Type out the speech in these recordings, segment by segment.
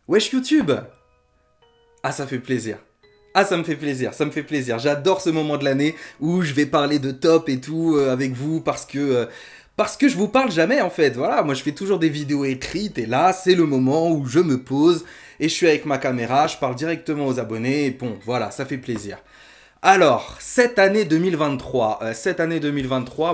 Wesh YouTube. Ah, ça fait plaisir. Ah, ça me fait plaisir, ça me fait plaisir. J'adore ce moment de l'année où je vais parler de top et tout avec vous parce que je vous parle jamais en fait. Voilà, moi je fais toujours des vidéos écrites et là c'est le moment où je me pose et je suis avec ma caméra, je parle directement aux abonnés et bon, voilà, ça fait plaisir. Alors, cette année 2023,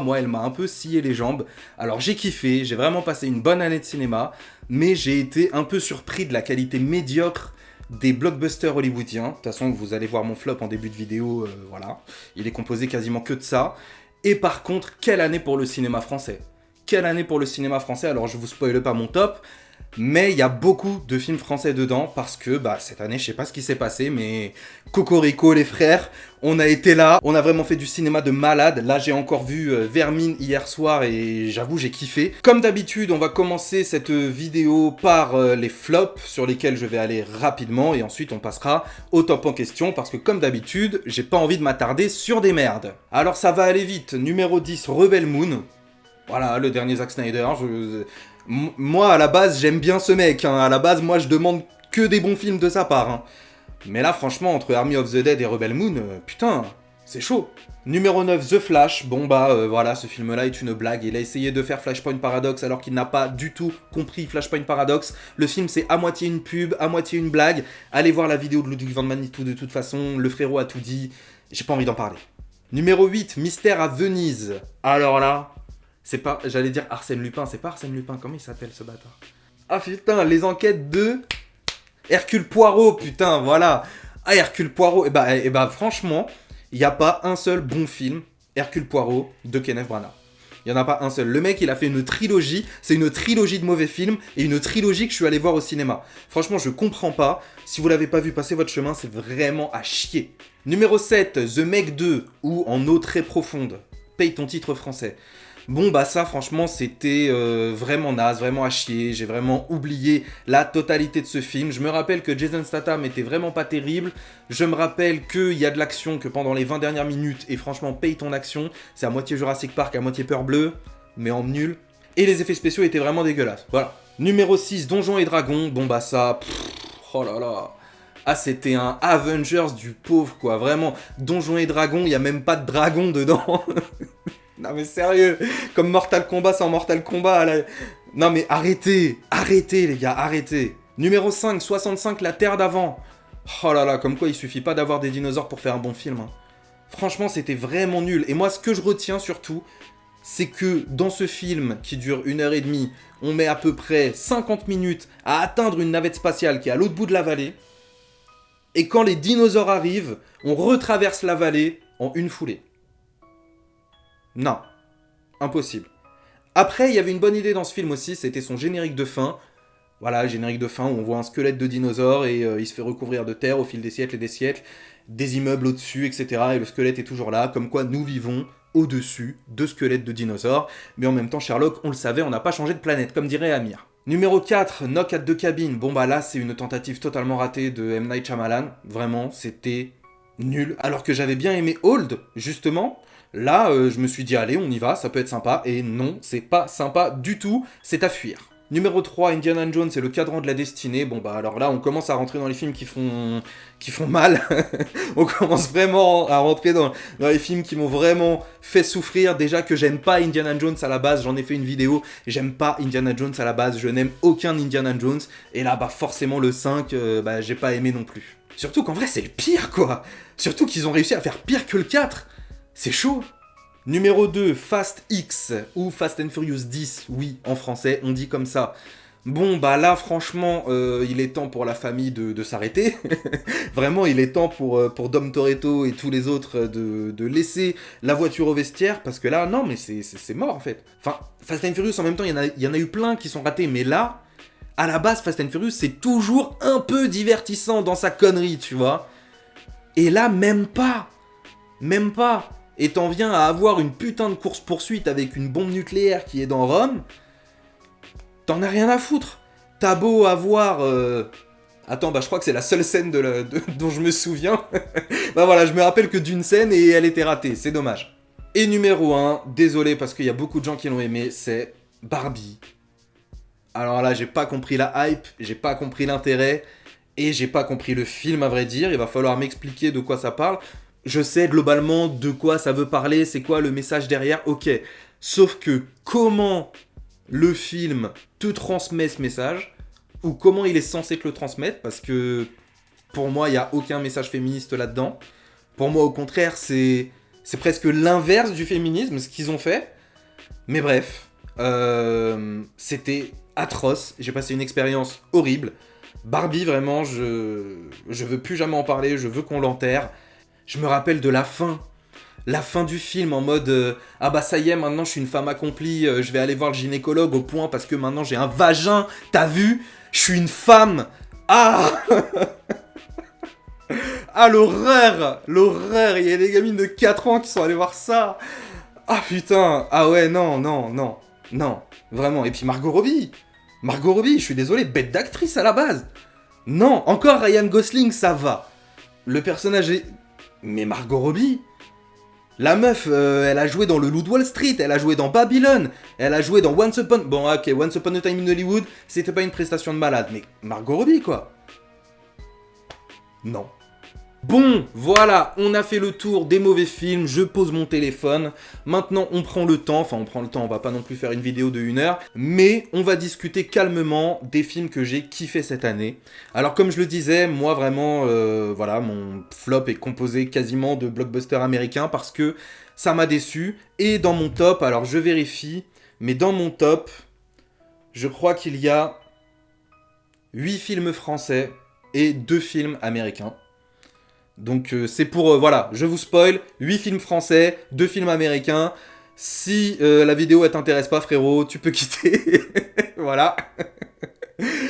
moi, elle m'a un peu scié les jambes. Alors, j'ai kiffé, j'ai vraiment passé une bonne année de cinéma, mais j'ai été un peu surpris de la qualité médiocre des blockbusters hollywoodiens. De toute façon, vous allez voir mon flop en début de vidéo, voilà. Il est composé quasiment que de ça. Et par contre, quelle année pour le cinéma français. Quelle année pour le cinéma français. Alors, je vous spoile pas mon top, mais il y a beaucoup de films français dedans parce que cette année, je sais pas ce qui s'est passé, mais Cocorico les frères, on a été là, on a vraiment fait du cinéma de malade. Là, j'ai encore vu Vermine hier soir et j'avoue, j'ai kiffé. Comme d'habitude, on va commencer cette vidéo par les flops sur lesquels je vais aller rapidement et ensuite on passera au top en question parce que comme d'habitude, j'ai pas envie de m'attarder sur des merdes. Alors ça va aller vite. Numéro 10, Rebel Moon. Voilà, le dernier Zack Snyder. Moi, à la base, j'aime bien ce mec. Hein. À la base, moi, je demande que des bons films de sa part. Hein. Mais là, franchement, entre Army of the Dead et Rebel Moon, putain, c'est chaud. Numéro 9, The Flash. Bon, voilà, ce film-là est une blague. Il a essayé de faire Flashpoint Paradox alors qu'il n'a pas du tout compris Flashpoint Paradox. Le film, c'est à moitié une pub, à moitié une blague. Allez voir la vidéo de Ludwig van Manitou de toute façon. Le frérot a tout dit. J'ai pas envie d'en parler. Numéro 8, Mystère à Venise. Alors là, c'est pas, j'allais dire Arsène Lupin, c'est pas Arsène Lupin, comment il s'appelle ce bâtard? Ah putain, les enquêtes de Hercule Poirot, putain, voilà. Ah, Hercule Poirot, et bah franchement, il n'y a pas un seul bon film, Hercule Poirot, de Kenneth Branagh. Il n'y en a pas un seul. Le mec, il a fait une trilogie, c'est une trilogie de mauvais films, et une trilogie que je suis allé voir au cinéma. Franchement, je comprends pas. Si vous l'avez pas vu passer votre chemin, c'est vraiment à chier. Numéro 7, The Meg 2, ou En eau très profonde. Paye ton titre français. Bon ça franchement c'était vraiment naze, vraiment à chier, j'ai vraiment oublié la totalité de ce film. Je me rappelle que Jason Statham était vraiment pas terrible, je me rappelle qu'il y a de l'action que pendant les 20 dernières minutes, et franchement paye ton action, c'est à moitié Jurassic Park, à moitié Peur Bleue, mais en nul. Et les effets spéciaux étaient vraiment dégueulasses, voilà. Numéro 6, Donjons et Dragons, oh là là. Ah, c'était un Avengers du pauvre, quoi. Vraiment, Donjons et Dragons, il n'y a même pas de dragon dedans. Non mais sérieux, comme Mortal Kombat sans Mortal Kombat. Là. Non mais arrêtez, arrêtez les gars, arrêtez. Numéro 5, 65, La Terre d'avant. Oh là là, comme quoi il suffit pas d'avoir des dinosaures pour faire un bon film. Hein. Franchement, c'était vraiment nul. Et moi, ce que je retiens surtout, c'est que dans ce film qui dure 1h30, on met à peu près 50 minutes à atteindre une navette spatiale qui est à l'autre bout de la vallée. Et quand les dinosaures arrivent, on retraverse la vallée en une foulée. Non, impossible. Après, il y avait une bonne idée dans ce film aussi, c'était son générique de fin. Voilà, générique de fin où on voit un squelette de dinosaure et il se fait recouvrir de terre au fil des siècles et des siècles, des immeubles au-dessus, etc. Et le squelette est toujours là, comme quoi nous vivons au-dessus de squelettes de dinosaures. Mais en même temps, Sherlock, on le savait, on n'a pas changé de planète, comme dirait Amir. Numéro 4, Knock at the Cabin. Bon là, c'est une tentative totalement ratée de M. Night Shyamalan. Vraiment, c'était nul. Alors que j'avais bien aimé Old, justement. Là, je me suis dit, allez, on y va, ça peut être sympa. Et non, c'est pas sympa du tout, c'est à fuir. Numéro 3, Indiana Jones et le cadran de la destinée. Bon alors là, on commence à rentrer dans les films qui font mal. On commence vraiment à rentrer dans les films qui m'ont vraiment fait souffrir. Déjà que j'aime pas Indiana Jones à la base, j'en ai fait une vidéo. J'aime pas Indiana Jones à la base, je n'aime aucun Indiana Jones. Et là, forcément, le 5, j'ai pas aimé non plus. Surtout qu'en vrai, c'est le pire, quoi. Surtout qu'ils ont réussi à faire pire que le 4. C'est chaud. Numéro 2, Fast X, ou Fast and Furious 10, oui, en français, on dit comme ça. Bon, là, franchement, il est temps pour la famille de s'arrêter. Vraiment, il est temps pour Dom Toretto et tous les autres de laisser la voiture au vestiaire, parce que là, non, mais c'est mort, en fait. Enfin, Fast and Furious, en même temps, il y en a eu plein qui sont ratés, mais là, à la base, Fast and Furious, c'est toujours un peu divertissant dans sa connerie, tu vois. Et là, même pas. Même pas. Et t'en viens à avoir une putain de course-poursuite avec une bombe nucléaire qui est dans Rome, t'en as rien à foutre. T'as beau avoir... Attends, je crois que c'est la seule scène dont je me souviens. Voilà, je me rappelle que d'une scène et elle était ratée, c'est dommage. Et numéro 1, désolé parce qu'il y a beaucoup de gens qui l'ont aimé, c'est Barbie. Alors là, j'ai pas compris la hype, j'ai pas compris l'intérêt, et j'ai pas compris le film, à vrai dire. Il va falloir m'expliquer de quoi ça parle. Je sais globalement de quoi ça veut parler, c'est quoi le message derrière, ok. Sauf que comment le film te transmet ce message, ou comment il est censé te le transmettre, parce que pour moi, il n'y a aucun message féministe là-dedans. Pour moi, au contraire, c'est presque l'inverse du féminisme, ce qu'ils ont fait. Mais bref, c'était atroce. J'ai passé une expérience horrible. Barbie, vraiment, je veux plus jamais en parler, je veux qu'on l'enterre. Je me rappelle de la fin. La fin du film en mode ah bah ça y est, maintenant je suis une femme accomplie, je vais aller voir le gynécologue au point parce que maintenant j'ai un vagin, t'as vu? Je suis une femme. Ah. Ah l'horreur. L'horreur. Il y a des gamines de 4 ans qui sont allées voir ça. Ah putain. Ah ouais, non, non, non. Non, vraiment. Et puis Margot Robbie. Margot Robbie, je suis désolé, bête d'actrice à la base. Non, encore Ryan Gosling, ça va. Le personnage est... Mais Margot Robbie, la meuf, elle a joué dans Le Loup de Wall Street, elle a joué dans Babylon, elle a joué dans Once Upon... Bon, ok, Once Upon a Time in Hollywood, c'était pas une prestation de malade, mais Margot Robbie, quoi. Non. Bon, voilà, on a fait le tour des mauvais films, je pose mon téléphone. Maintenant, on prend le temps, on va pas non plus faire une vidéo de 1 heure, mais on va discuter calmement des films que j'ai kiffé cette année. Alors, comme je le disais, moi vraiment, voilà, mon flop est composé quasiment de blockbusters américains parce que ça m'a déçu. Et dans mon top, alors je vérifie, mais dans mon top, je crois qu'il y a 8 films français et 2 films américains. Donc c'est pour, voilà, je vous spoil, 8 films français, 2 films américains. Si la vidéo elle t'intéresse pas frérot, tu peux quitter. Voilà.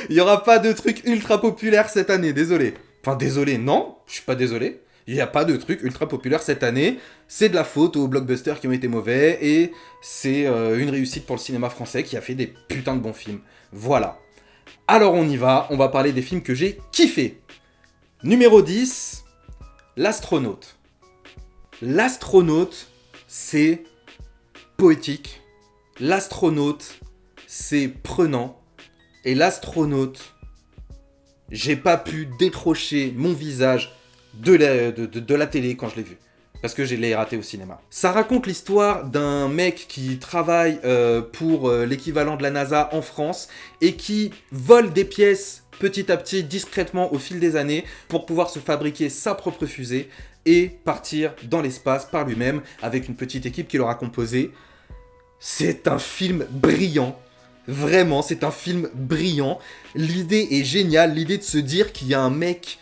Il n'y aura pas de trucs ultra populaires cette année, désolé. Enfin désolé, non, je suis pas désolé. Il n'y a pas de trucs ultra populaires cette année. C'est de la faute aux blockbusters qui ont été mauvais et c'est une réussite pour le cinéma français qui a fait des putains de bons films. Voilà. Alors on y va, on va parler des films que j'ai kiffés. Numéro 10... L'astronaute. L'astronaute, c'est poétique. L'astronaute, c'est prenant. Et l'astronaute, j'ai pas pu décrocher mon visage de la télé quand je l'ai vu. Parce que je l'ai raté au cinéma. Ça raconte l'histoire d'un mec qui travaille pour l'équivalent de la NASA en France et qui vole des pièces petit à petit, discrètement, au fil des années, pour pouvoir se fabriquer sa propre fusée et partir dans l'espace par lui-même avec une petite équipe qu'il aura composée. C'est un film brillant. Vraiment, c'est un film brillant. L'idée est géniale, l'idée de se dire qu'il y a un mec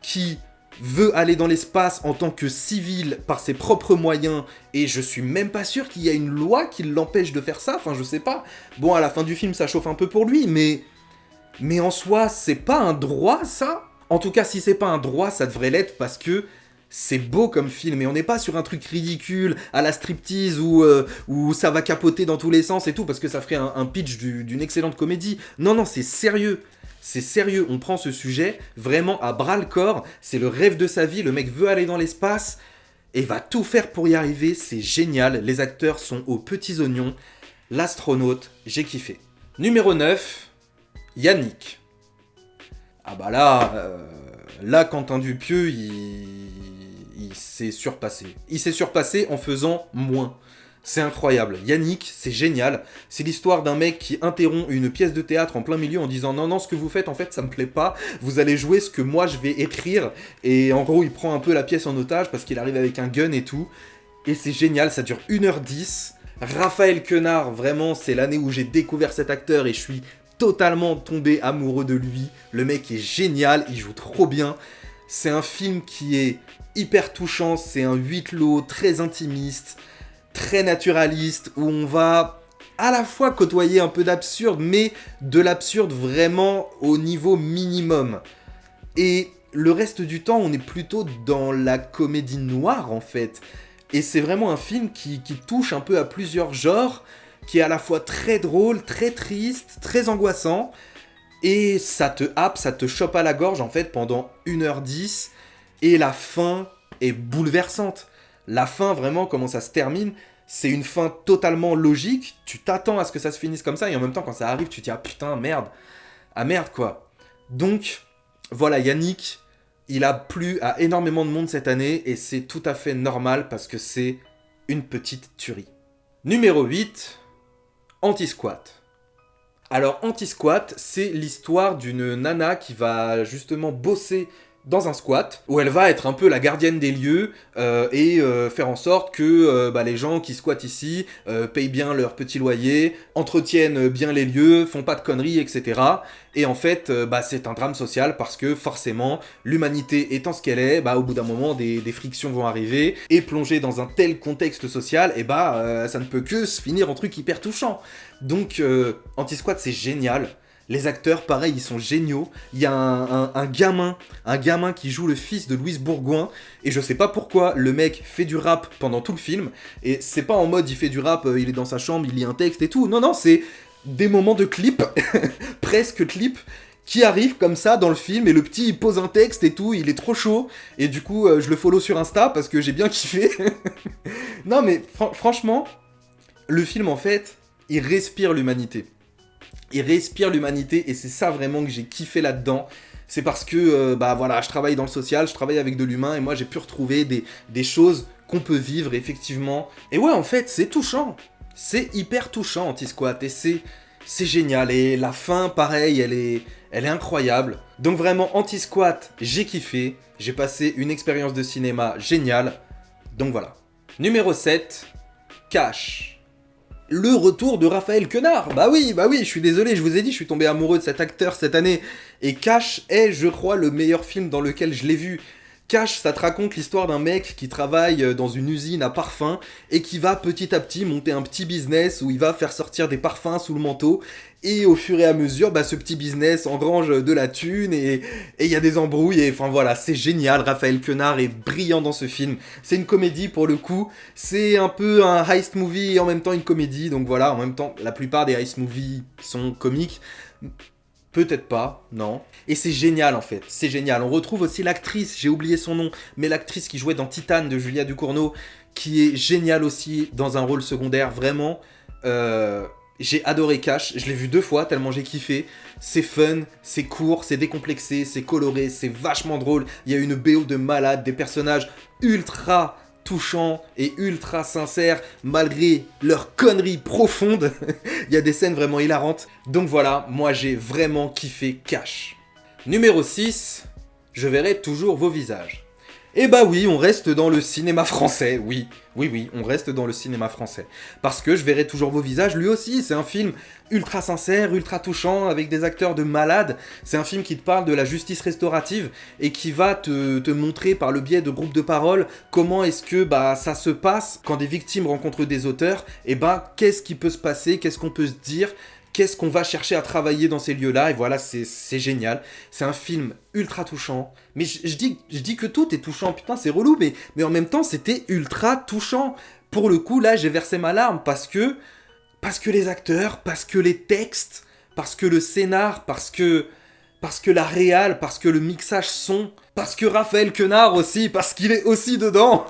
qui veut aller dans l'espace en tant que civil par ses propres moyens, et je suis même pas sûr qu'il y a une loi qui l'empêche de faire ça, enfin je sais pas. Bon, à la fin du film, ça chauffe un peu pour lui, mais en soi, c'est pas un droit, ça? En tout cas, si c'est pas un droit, ça devrait l'être parce que c'est beau comme film. Et on n'est pas sur un truc ridicule à la striptease où ça va capoter dans tous les sens et tout, parce que ça ferait un pitch d'une excellente comédie. Non, non, c'est sérieux. C'est sérieux. On prend ce sujet vraiment à bras-le-corps. C'est le rêve de sa vie. Le mec veut aller dans l'espace et va tout faire pour y arriver. C'est génial. Les acteurs sont aux petits oignons. L'astronaute, j'ai kiffé. Numéro 9... Yannick. Ah bah là, Quentin Dupieux, il s'est surpassé. Il s'est surpassé en faisant moins. C'est incroyable. Yannick, c'est génial. C'est l'histoire d'un mec qui interrompt une pièce de théâtre en plein milieu en disant non, ce que vous faites, en fait, ça me plaît pas. Vous allez jouer ce que moi, je vais écrire. Et en gros, il prend un peu la pièce en otage parce qu'il arrive avec un gun et tout. Et c'est génial, ça dure 1h10. Raphaël Quenard, vraiment, c'est l'année où j'ai découvert cet acteur et je suis totalement tombé amoureux de lui. Le mec est génial, il joue trop bien. C'est un film qui est hyper touchant, c'est un huis clos très intimiste, très naturaliste, où on va à la fois côtoyer un peu d'absurde, mais de l'absurde vraiment au niveau minimum. Et le reste du temps, on est plutôt dans la comédie noire en fait. Et c'est vraiment un film qui touche un peu à plusieurs genres, qui est à la fois très drôle, très triste, très angoissant, et ça te happe, ça te chope à la gorge en fait pendant 1h10, et la fin est bouleversante. La fin, vraiment, comment ça se termine, c'est une fin totalement logique, tu t'attends à ce que ça se finisse comme ça, et en même temps, quand ça arrive, tu te dis, ah putain, merde. Ah merde, quoi. Donc, voilà, Yannick, il a plu à énormément de monde cette année, et c'est tout à fait normal, parce que c'est une petite tuerie. Numéro 8, Anti-Squat. Alors, Anti-Squat, c'est l'histoire d'une nana qui va justement bosser dans un squat, où elle va être un peu la gardienne des lieux et faire en sorte que les gens qui squattent ici payent bien leur petit loyer, entretiennent bien les lieux, font pas de conneries, etc. Et en fait, c'est un drame social parce que forcément, l'humanité étant ce qu'elle est, au bout d'un moment, des frictions vont arriver, et plongé dans un tel contexte social, ça ne peut que se finir en truc hyper touchant. Donc, Anti-Squat, c'est génial. Les acteurs, pareil, ils sont géniaux. Il y a un gamin qui joue le fils de Louise Bourgoin, et je sais pas pourquoi, le mec fait du rap pendant tout le film, et c'est pas en mode il fait du rap, il est dans sa chambre, il lit un texte et tout. Non, c'est des moments de clip, presque clip, qui arrivent comme ça dans le film, et le petit il pose un texte et tout, il est trop chaud, et du coup je le follow sur Insta parce que j'ai bien kiffé. Non mais franchement, le film en fait, il respire l'humanité. Il respire l'humanité, et c'est ça vraiment que j'ai kiffé là-dedans. C'est parce que, je travaille dans le social, je travaille avec de l'humain, et moi j'ai pu retrouver des choses qu'on peut vivre, effectivement. Et ouais, en fait, c'est touchant. C'est hyper touchant, Anti-Squat, et c'est génial. Et la fin, pareil, elle est incroyable. Donc vraiment, Anti-Squat, j'ai kiffé. J'ai passé une expérience de cinéma géniale. Donc voilà. Numéro 7, Cash. Le retour de Raphaël Quenard. Bah oui, je suis désolé, je vous ai dit, je suis tombé amoureux de cet acteur cette année. Et Cash est, je crois, le meilleur film dans lequel je l'ai vu. Cash, ça te raconte l'histoire d'un mec qui travaille dans une usine à parfums et qui va petit à petit monter un petit business où il va faire sortir des parfums sous le manteau. Et au fur et à mesure, ce petit business engrange de la thune et il y a des embrouilles. Et enfin voilà, c'est génial. Raphaël Quenard est brillant dans ce film. C'est une comédie pour le coup. C'est un peu un heist movie et en même temps une comédie. Donc voilà, en même temps, la plupart des heist movies sont comiques. Peut-être pas, non. Et c'est génial en fait, c'est génial. On retrouve aussi l'actrice, j'ai oublié son nom, mais l'actrice qui jouait dans Titane de Julia Ducournau, qui est géniale aussi dans un rôle secondaire, vraiment. J'ai adoré Cash, je l'ai vu 2 fois tellement j'ai kiffé. C'est fun, c'est court, c'est décomplexé, c'est coloré, c'est vachement drôle. Il y a une BO de malade, des personnages ultra touchants et ultra sincères malgré leurs conneries profondes. Il y a des scènes vraiment hilarantes. Donc voilà, moi j'ai vraiment kiffé Cash. Numéro 6, je verrai toujours vos visages. Et oui, on reste dans le cinéma français, oui, on reste dans le cinéma français. Parce que je verrai toujours vos visages, lui aussi, c'est un film ultra sincère, ultra touchant, avec des acteurs de malades. C'est un film qui te parle de la justice restaurative et qui va te montrer par le biais de groupes de parole comment est-ce que ça se passe quand des victimes rencontrent des auteurs. Et qu'est-ce qui peut se passer, qu'est-ce qu'on peut se dire, qu'est-ce qu'on va chercher à travailler dans ces lieux-là. Et voilà, c'est génial. C'est un film ultra touchant. Mais je dis que tout est touchant, putain, c'est relou, mais en même temps, c'était ultra touchant. Pour le coup, là, j'ai versé ma larme parce que les acteurs, parce que les textes, parce que le scénar, parce que la réal, parce que le mixage son, parce que Raphaël Quenard aussi, parce qu'il est aussi dedans.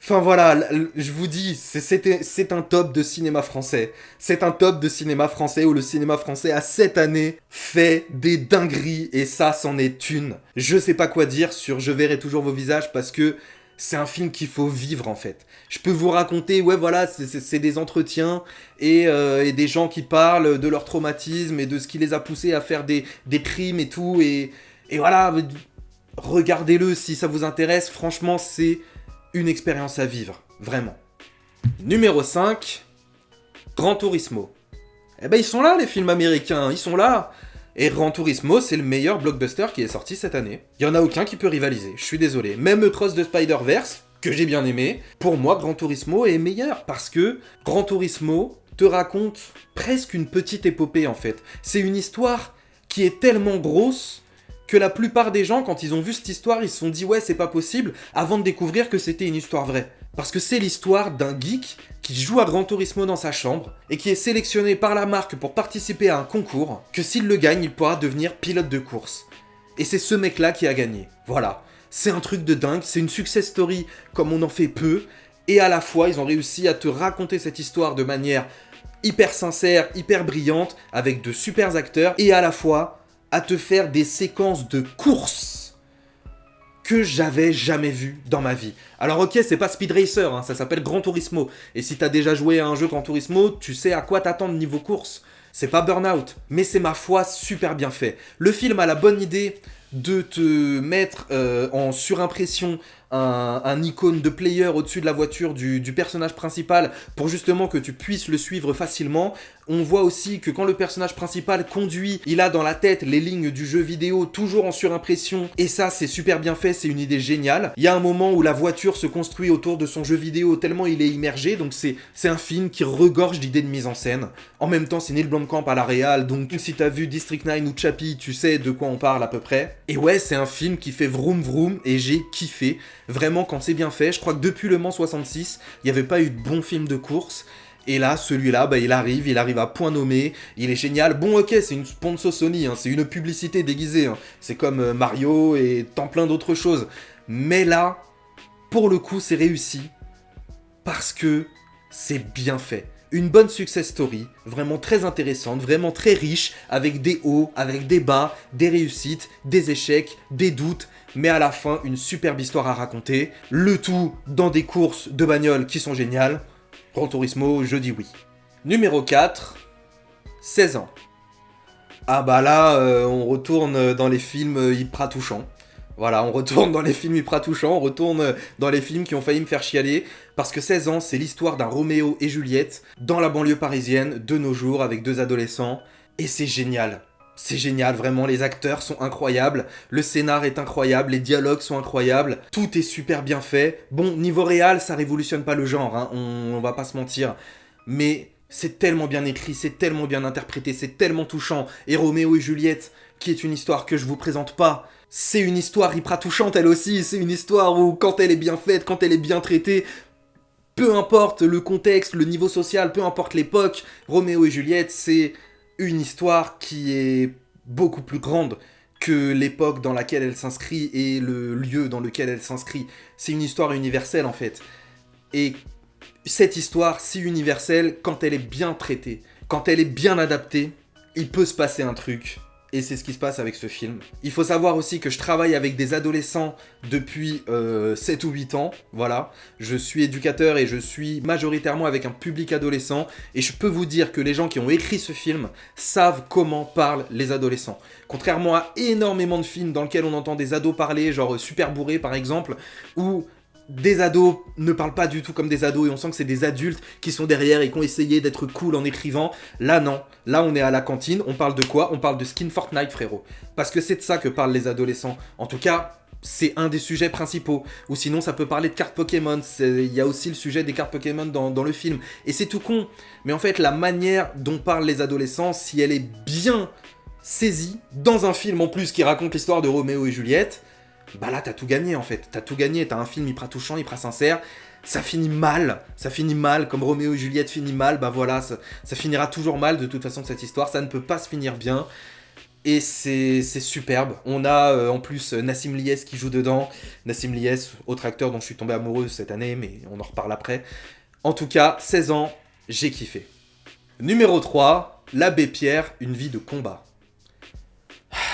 Enfin voilà, je vous dis, c'est un top de cinéma français. C'est un top de cinéma français où le cinéma français a cette année fait des dingueries et ça, c'en est une. Je sais pas quoi dire sur Je verrai toujours vos visages parce que c'est un film qu'il faut vivre en fait. Je peux vous raconter, ouais voilà, c'est des entretiens et des gens qui parlent de leur traumatisme et de ce qui les a poussés à faire des crimes et tout. Et voilà, regardez-le si ça vous intéresse, franchement c'est une expérience à vivre, vraiment. Numéro 5, Gran Turismo. Ils sont là les films américains, ils sont là. Et Gran Turismo, c'est le meilleur blockbuster qui est sorti cette année. Il y en a aucun qui peut rivaliser, je suis désolé. Même Across the Spider-Verse, que j'ai bien aimé, pour moi Gran Turismo est meilleur parce que Gran Turismo te raconte presque une petite épopée en fait. C'est une histoire qui est tellement grosse que la plupart des gens, quand ils ont vu cette histoire, ils se sont dit « ouais, c'est pas possible », avant de découvrir que c'était une histoire vraie. Parce que c'est l'histoire d'un geek qui joue à Gran Turismo dans sa chambre et qui est sélectionné par la marque pour participer à un concours, que s'il le gagne, il pourra devenir pilote de course. Et c'est ce mec-là qui a gagné. Voilà. C'est un truc de dingue, c'est une success story comme on en fait peu, et à la fois ils ont réussi à te raconter cette histoire de manière hyper sincère, hyper brillante, avec de super acteurs, et à la fois à te faire des séquences de courses que j'avais jamais vues dans ma vie. Alors ok, c'est pas Speed Racer, hein, ça s'appelle Gran Turismo, et si t'as déjà joué à un jeu Gran Turismo, tu sais à quoi t'attendre niveau course. C'est pas Burnout, mais c'est ma foi super bien fait. Le film a la bonne idée de te mettre en surimpression un icône de player au-dessus de la voiture du personnage principal pour justement que tu puisses le suivre facilement. On voit aussi que quand le personnage principal conduit, il a dans la tête les lignes du jeu vidéo toujours en surimpression, et ça c'est super bien fait, c'est une idée géniale. Il y a un moment où la voiture se construit autour de son jeu vidéo tellement il est immergé, donc c'est un film qui regorge d'idées de mise en scène. En même temps c'est Neil Blomkamp à la réal, donc si t'as vu District 9 ou Chappie, tu sais de quoi on parle à peu près. Et ouais, c'est un film qui fait vroom vroom et j'ai kiffé. Vraiment, quand c'est bien fait, je crois que depuis Le Mans 66, il n'y avait pas eu de bon film de course. Et là, celui-là, bah, il arrive à point nommé, il est génial. Bon, ok, c'est une sponsor Sony, hein, c'est une publicité déguisée. Hein. C'est comme Mario et tant plein d'autres choses. Mais là, pour le coup, c'est réussi parce que c'est bien fait. Une bonne success story, vraiment très intéressante, vraiment très riche, avec des hauts, avec des bas, des réussites, des échecs, des doutes, mais à la fin, une superbe histoire à raconter. Le tout dans des courses de bagnole qui sont géniales. Gran Turismo, je dis oui. Numéro 4, 16 ans. Ah bah là, on retourne dans les films hyper touchants. Voilà, on retourne dans les films hyper touchants, on retourne dans les films qui ont failli me faire chialer, parce que 16 ans, c'est l'histoire d'un Roméo et Juliette dans la banlieue parisienne, de nos jours, avec deux adolescents, et c'est génial. C'est génial, vraiment, les acteurs sont incroyables, le scénar est incroyable, les dialogues sont incroyables, tout est super bien fait. Bon, niveau réal, ça révolutionne pas le genre, hein, on va pas se mentir, mais c'est tellement bien écrit, c'est tellement bien interprété, c'est tellement touchant, et Roméo et Juliette, qui est une histoire que je vous présente pas, c'est une histoire hyper touchante elle aussi, c'est une histoire où quand elle est bien faite, quand elle est bien traitée, peu importe le contexte, le niveau social, peu importe l'époque, Roméo et Juliette, c'est une histoire qui est beaucoup plus grande que l'époque dans laquelle elle s'inscrit et le lieu dans lequel elle s'inscrit. C'est une histoire universelle en fait. Et cette histoire si universelle, quand elle est bien traitée, quand elle est bien adaptée, il peut se passer un truc. Et c'est ce qui se passe avec ce film. Il faut savoir aussi que je travaille avec des adolescents depuis 7 ou 8 ans, voilà. Je suis éducateur et je suis majoritairement avec un public adolescent. Et je peux vous dire que les gens qui ont écrit ce film savent comment parlent les adolescents. Contrairement à énormément de films dans lesquels on entend des ados parler, genre Super Bourré par exemple, où des ados ne parlent pas du tout comme des ados et on sent que c'est des adultes qui sont derrière et qui ont essayé d'être cool en écrivant. Là non, là on est à la cantine, on parle de quoi? On parle de skin Fortnite frérot. Parce que c'est de ça que parlent les adolescents. En tout cas, c'est un des sujets principaux. Ou sinon ça peut parler de cartes Pokémon, il y a aussi le sujet des cartes Pokémon dans le film. Et c'est tout con, mais en fait la manière dont parlent les adolescents, si elle est bien saisie, dans un film en plus qui raconte l'histoire de Roméo et Juliette, bah là t'as tout gagné en fait, t'as tout gagné, t'as un film hyper touchant, hyper sincère, ça finit mal, comme Roméo et Juliette finit mal, bah voilà, ça finira toujours mal de toute façon cette histoire, ça ne peut pas se finir bien, et c'est superbe. On a en plus Nassim Liès qui joue dedans, Nassim Liès, autre acteur dont je suis tombé amoureux cette année, mais on en reparle après. En tout cas, 16 ans, j'ai kiffé. Numéro 3, l'abbé Pierre, une vie de combat.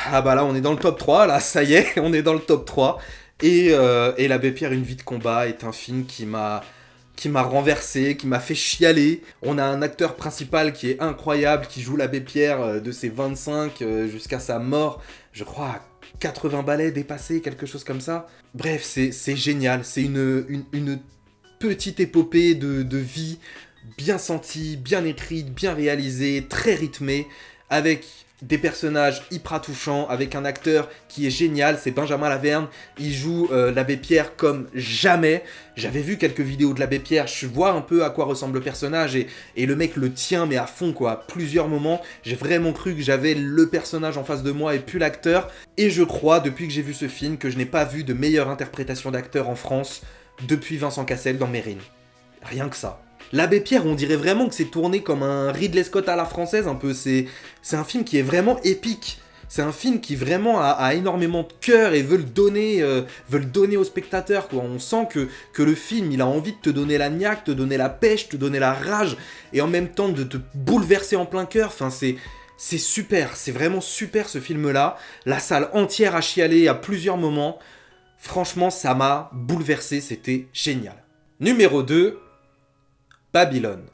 Ah bah là on est dans le top 3, là ça y est, on est dans le top 3. Et l'abbé Pierre, une vie de combat est un film qui m'a renversé, qui m'a fait chialer. On a un acteur principal qui est incroyable, qui joue l'abbé Pierre de ses 25 jusqu'à sa mort, je crois à 80 balais dépassés, quelque chose comme ça. Bref, c'est génial, c'est une petite épopée de vie bien sentie, bien écrite, bien réalisée, très rythmée, avec des personnages hyper touchants, avec un acteur qui est génial, c'est Benjamin Laverne, il joue l'abbé Pierre comme jamais. J'avais vu quelques vidéos de l'abbé Pierre, je vois un peu à quoi ressemble le personnage, et le mec le tient mais à fond quoi, à plusieurs moments, j'ai vraiment cru que j'avais le personnage en face de moi et plus l'acteur, et je crois, depuis que j'ai vu ce film, que je n'ai pas vu de meilleure interprétation d'acteur en France depuis Vincent Cassel dans Mérine. Rien que ça. L'abbé Pierre, on dirait vraiment que c'est tourné comme un Ridley Scott à la française un peu, c'est un film qui est vraiment épique. C'est un film qui vraiment a énormément de cœur et veut le donner au spectateur, quoi. On sent que le film, il a envie de te donner la niaque, te donner la pêche, te donner la rage, et en même temps de te bouleverser en plein cœur. Enfin, c'est super, c'est vraiment super ce film-là. La salle entière a chialé à plusieurs moments. Franchement, ça m'a bouleversé, c'était génial. Numéro 2, Babylone.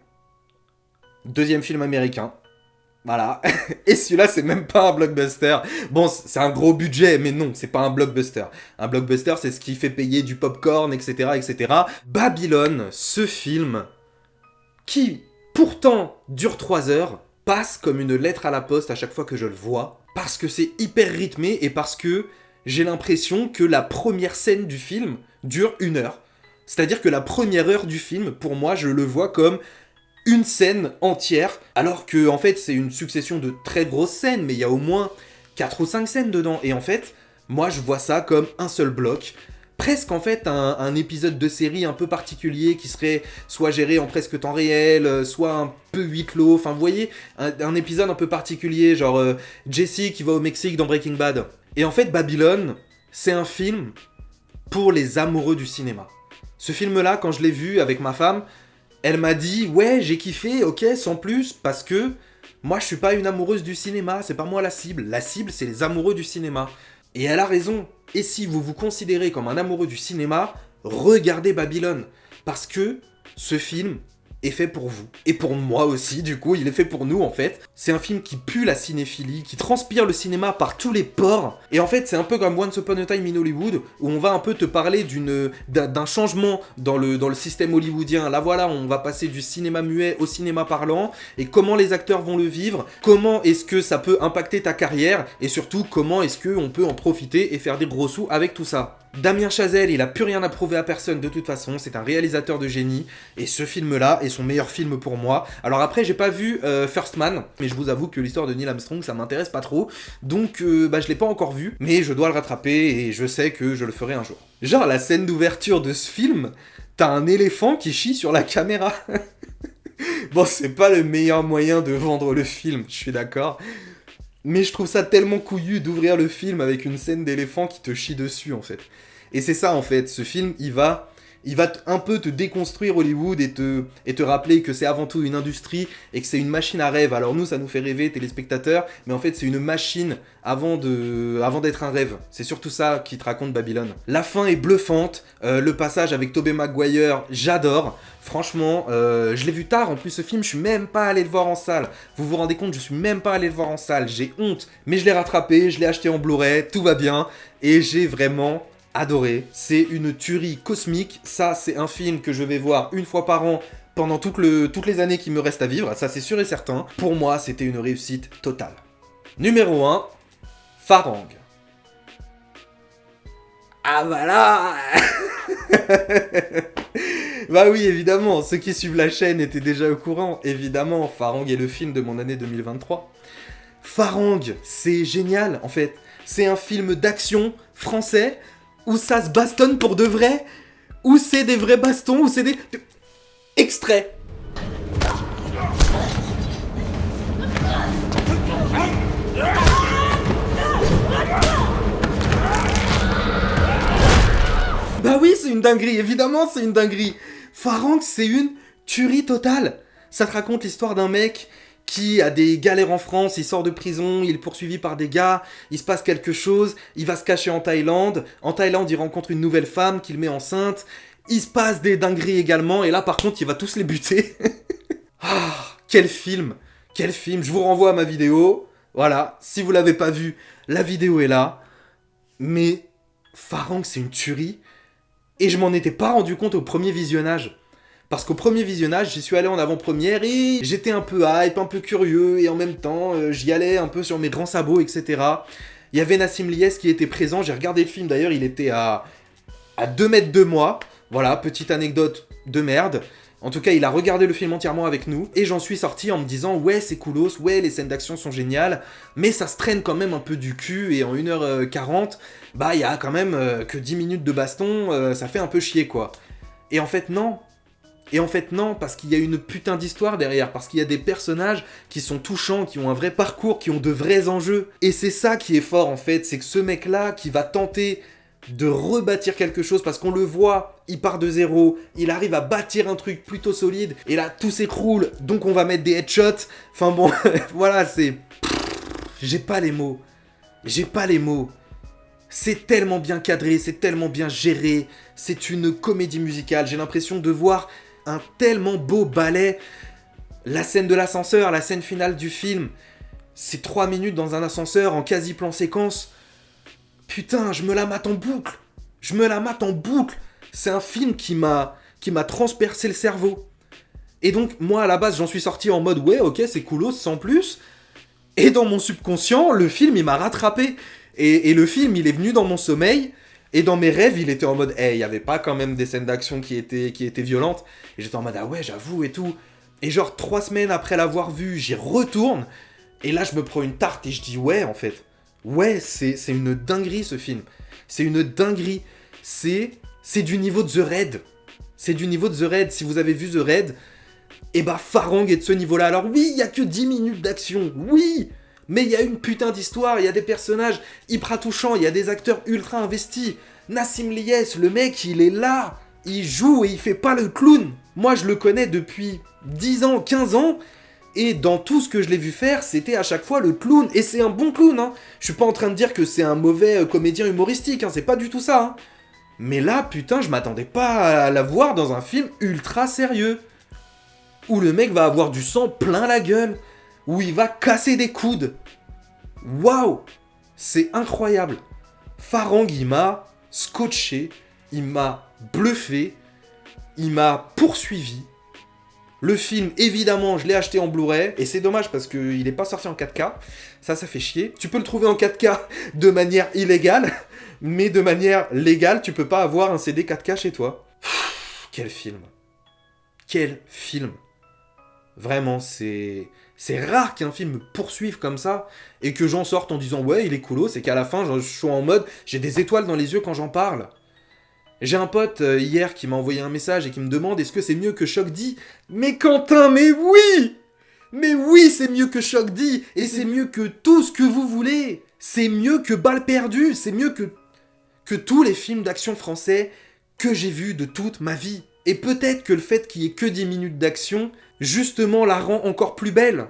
Deuxième film américain. Voilà. Et celui-là, c'est même pas un blockbuster. Bon, c'est un gros budget, mais non, c'est pas un blockbuster. Un blockbuster, c'est ce qui fait payer du popcorn, etc., etc. Babylone, ce film, qui, pourtant, dure 3 heures, passe comme une lettre à la poste à chaque fois que je le vois, parce que c'est hyper rythmé et parce que j'ai l'impression que la première scène du film dure 1 heure. C'est-à-dire que la première heure du film, pour moi, je le vois comme une scène entière, alors que en fait c'est une succession de très grosses scènes, mais il y a au moins 4 ou 5 scènes dedans. Et en fait, moi je vois ça comme un seul bloc, presque en fait un épisode de série un peu particulier qui serait soit géré en presque temps réel, soit un peu huis clos. Enfin vous voyez, un épisode un peu particulier, genre Jesse qui va au Mexique dans Breaking Bad. Et en fait Babylone, c'est un film pour les amoureux du cinéma. Ce film-là, quand je l'ai vu avec ma femme, elle m'a dit, ouais, j'ai kiffé, ok, sans plus, parce que moi, je suis pas une amoureuse du cinéma, c'est pas moi la cible. La cible, c'est les amoureux du cinéma. Et elle a raison. Et si vous vous considérez comme un amoureux du cinéma, regardez Babylone. Parce que ce film est fait pour vous. Et pour moi aussi, du coup, il est fait pour nous, en fait. C'est un film qui pue la cinéphilie, qui transpire le cinéma par tous les pores. Et en fait, c'est un peu comme Once Upon a Time in Hollywood, où on va un peu te parler d'un changement dans le système hollywoodien. Là, voilà, on va passer du cinéma muet au cinéma parlant, et comment les acteurs vont le vivre, comment est-ce que ça peut impacter ta carrière, et surtout, comment est-ce qu'on peut en profiter et faire des gros sous avec tout ça. Damien Chazelle, il a plus rien à prouver à personne de toute façon, c'est un réalisateur de génie, et ce film-là est son meilleur film pour moi. Alors après, j'ai pas vu First Man, mais je vous avoue que l'histoire de Neil Armstrong, ça m'intéresse pas trop, donc je l'ai pas encore vu, mais je dois le rattraper, et je sais que je le ferai un jour. Genre, la scène d'ouverture de ce film, t'as un éléphant qui chie sur la caméra. Bon, c'est pas le meilleur moyen de vendre le film, je suis d'accord. Mais je trouve ça tellement couillu d'ouvrir le film avec une scène d'éléphant qui te chie dessus, en fait. Et c'est ça, en fait, ce film, il va un peu te déconstruire Hollywood et te rappeler que c'est avant tout une industrie et que c'est une machine à rêve. Alors nous, ça nous fait rêver, téléspectateurs, mais en fait, c'est une machine avant d'être un rêve. C'est surtout ça qui te raconte Babylone. La fin est bluffante, le passage avec Tobey Maguire, j'adore. Franchement, je l'ai vu tard, en plus ce film, je suis même pas allé le voir en salle. Vous vous rendez compte, je suis même pas allé le voir en salle, j'ai honte. Mais je l'ai rattrapé, je l'ai acheté en Blu-ray, tout va bien, et j'ai vraiment adoré. C'est une tuerie cosmique, ça c'est un film que je vais voir une fois par an pendant toutes les années qui me restent à vivre, ça c'est sûr et certain. Pour moi, c'était une réussite totale. Numéro 1, Farang. Ah bah là Bah oui, évidemment, ceux qui suivent la chaîne étaient déjà au courant. Évidemment, Farang est le film de mon année 2023. Farang, c'est génial, en fait. C'est un film d'action français où ça se bastonne pour de vrai, où c'est des vrais bastons, où c'est des... Extrait. Bah oui, c'est une dinguerie, évidemment c'est une dinguerie. Farang, c'est une tuerie totale. Ça te raconte l'histoire d'un mec qui a des galères en France, il sort de prison, il est poursuivi par des gars, il se passe quelque chose, il va se cacher en Thaïlande. En Thaïlande, il rencontre une nouvelle femme qu'il met enceinte. Il se passe des dingueries également, et là par contre, il va tous les buter. Ah, quel film. Quel film. Je vous renvoie à ma vidéo. Voilà, si vous l'avez pas vu, la vidéo est là. Mais Farang, c'est une tuerie. Et je m'en étais pas rendu compte au premier visionnage. Parce qu'au premier visionnage, j'y suis allé en avant-première et j'étais un peu hype, un peu curieux, et en même temps, j'y allais un peu sur mes grands sabots, etc. Il y avait Nassim Liès qui était présent, j'ai regardé le film d'ailleurs, il était à 2 mètres de moi. Voilà, petite anecdote de merde. En tout cas, il a regardé le film entièrement avec nous, et j'en suis sorti en me disant, ouais, c'est coolos, ouais, les scènes d'action sont géniales, mais ça se traîne quand même un peu du cul, et en 1h40, bah, il y a quand même que 10 minutes de baston, ça fait un peu chier, quoi. Et en fait, non. Et en fait non, parce qu'il y a une putain d'histoire derrière, parce qu'il y a des personnages qui sont touchants, qui ont un vrai parcours, qui ont de vrais enjeux. Et c'est ça qui est fort en fait, c'est que ce mec-là qui va tenter de rebâtir quelque chose, parce qu'on le voit, il part de zéro, il arrive à bâtir un truc plutôt solide, et là tout s'écroule, donc on va mettre des headshots. Enfin bon, voilà, c'est... J'ai pas les mots. J'ai pas les mots. C'est tellement bien cadré, c'est tellement bien géré, c'est une comédie musicale, j'ai l'impression de voir un tellement beau ballet. La scène de l'ascenseur, la scène finale du film, c'est 3 minutes dans un ascenseur en quasi-plan séquence. Putain, je me la mate en boucle. Je me la mate en boucle. C'est un film qui m'a transpercé le cerveau. Et donc, moi, à la base, j'en suis sorti en mode, ouais, ok, c'est coolos, sans plus. Et dans mon subconscient, le film, il m'a rattrapé. Et le film, il est venu dans mon sommeil. Et dans mes rêves, il était en mode, hey, il n'y avait pas quand même des scènes d'action qui étaient violentes. Et j'étais en mode, ah ouais, j'avoue et tout. Et genre, 3 semaines après l'avoir vu, j'y retourne. Et là, je me prends une tarte et je dis, ouais, en fait. Ouais, c'est une dinguerie, ce film. C'est une dinguerie. C'est du niveau de The Raid. C'est du niveau de The Raid. Si vous avez vu The Raid, et bah, Farang est de ce niveau-là. Alors oui, il y a que 10 minutes d'action. Oui, mais il y a une putain d'histoire, il y a des personnages hyper touchants, il y a des acteurs ultra investis. Nassim Lies, le mec, il est là, il joue et il fait pas le clown. Moi, je le connais depuis 10 ans, 15 ans, et dans tout ce que je l'ai vu faire, c'était à chaque fois le clown. Et c'est un bon clown, hein. Je suis pas en train de dire que c'est un mauvais comédien humoristique, hein, c'est pas du tout ça, hein. Mais là, putain, je m'attendais pas à la voir dans un film ultra sérieux. Où le mec va avoir du sang plein la gueule. Où il va casser des coudes. Waouh! C'est incroyable. Farang, il m'a scotché, il m'a bluffé, il m'a poursuivi. Le film, évidemment, je l'ai acheté en Blu-ray, et c'est dommage parce qu'il n'est pas sorti en 4K. Ça fait chier. Tu peux le trouver en 4K de manière illégale, mais de manière légale, tu peux pas avoir un CD 4K chez toi. Quel film. Quel film. Vraiment, c'est rare qu'un film me poursuive comme ça et que j'en sorte en disant ouais, il est coolo, c'est qu'à la fin, je suis en mode j'ai des étoiles dans les yeux quand j'en parle. J'ai un pote hier qui m'a envoyé un message et qui me demande est-ce que c'est mieux que Shock D? Mais Quentin, mais oui! Mais oui, c'est mieux que Shock D et c'est mieux que tout ce que vous voulez. C'est mieux que Balle perdue, c'est mieux que tous les films d'action français que j'ai vus de toute ma vie. Et peut-être que le fait qu'il y ait que 10 minutes d'action, justement, la rend encore plus belle.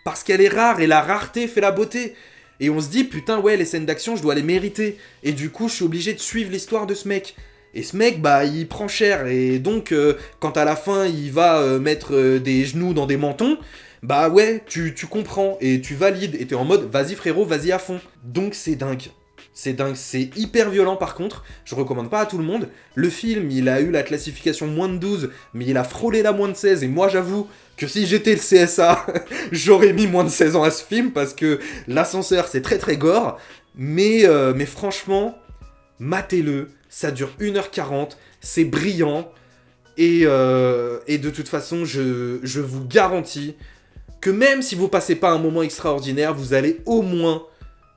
Parce qu'elle est rare, et la rareté fait la beauté. Et on se dit, putain, ouais, les scènes d'action, je dois les mériter. Et du coup, je suis obligé de suivre l'histoire de ce mec. Et ce mec, bah, il prend cher. Et donc, quand à la fin, il va mettre des genoux dans des mentons, bah ouais, tu comprends, et tu valides. Et t'es en mode, vas-y frérot, vas-y à fond. Donc c'est dingue. C'est dingue, c'est hyper violent par contre, je recommande pas à tout le monde. Le film, il a eu la classification moins de 12, mais il a frôlé la moins de 16, et moi j'avoue que si j'étais le CSA, j'aurais mis moins de 16 ans à ce film, parce que l'ascenseur c'est très très gore, mais franchement, matez-le, ça dure 1h40, c'est brillant, et de toute façon, je vous garantis que même si vous passez pas un moment extraordinaire, vous allez au moins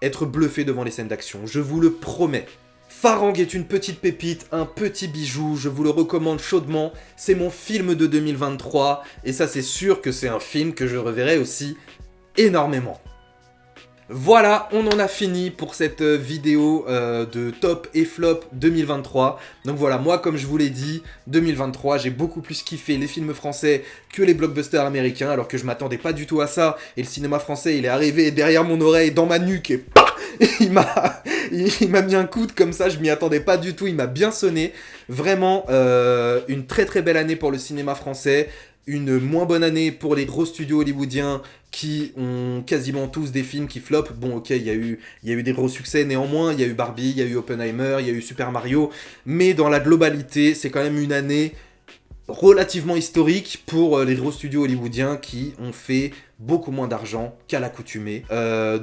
être bluffé devant les scènes d'action, je vous le promets. Farang est une petite pépite, un petit bijou, je vous le recommande chaudement, c'est mon film de 2023, et ça c'est sûr que c'est un film que je reverrai aussi énormément. Voilà, on en a fini pour cette vidéo de top et flop 2023. Donc voilà, moi comme je vous l'ai dit, 2023, j'ai beaucoup plus kiffé les films français que les blockbusters américains, alors que je m'attendais pas du tout à ça. Et le cinéma français, il est arrivé derrière mon oreille, dans ma nuque, et il m'a mis un coup de comme ça, je m'y attendais pas du tout, il m'a bien sonné. Vraiment, une très très belle année pour le cinéma français. Une moins bonne année pour les gros studios hollywoodiens qui ont quasiment tous des films qui flopent. Bon, ok, il y a eu des gros succès néanmoins, il y a eu Barbie, il y a eu Oppenheimer, il y a eu Super Mario, mais dans la globalité, c'est quand même une année relativement historique pour les gros studios hollywoodiens qui ont fait beaucoup moins d'argent qu'à l'accoutumée.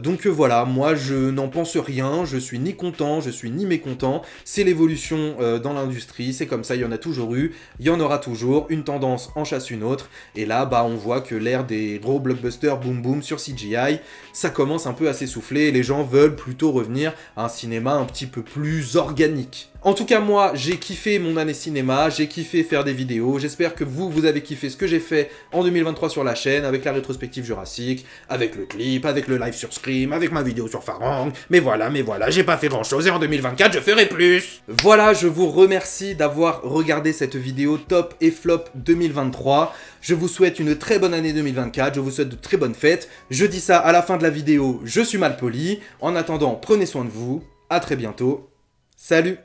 Donc voilà, moi je n'en pense rien, je suis ni content, je suis ni mécontent, c'est l'évolution dans l'industrie, c'est comme ça, il y en a toujours eu, il y en aura toujours, une tendance en chasse une autre, et là bah on voit que l'ère des gros blockbusters boom boom sur CGI, ça commence un peu à s'essouffler, et les gens veulent plutôt revenir à un cinéma un petit peu plus organique. En tout cas, moi, j'ai kiffé mon année cinéma, j'ai kiffé faire des vidéos, j'espère que vous avez kiffé ce que j'ai fait en 2023 sur la chaîne, avec la rétrospective Jurassic, avec le clip, avec le live sur Scream, avec ma vidéo sur Farang, mais voilà, j'ai pas fait grand chose et en 2024, je ferai plus. Voilà, je vous remercie d'avoir regardé cette vidéo top et flop 2023, je vous souhaite une très bonne année 2024, je vous souhaite de très bonnes fêtes, je dis ça à la fin de la vidéo, je suis mal poli, en attendant, prenez soin de vous, à très bientôt, salut.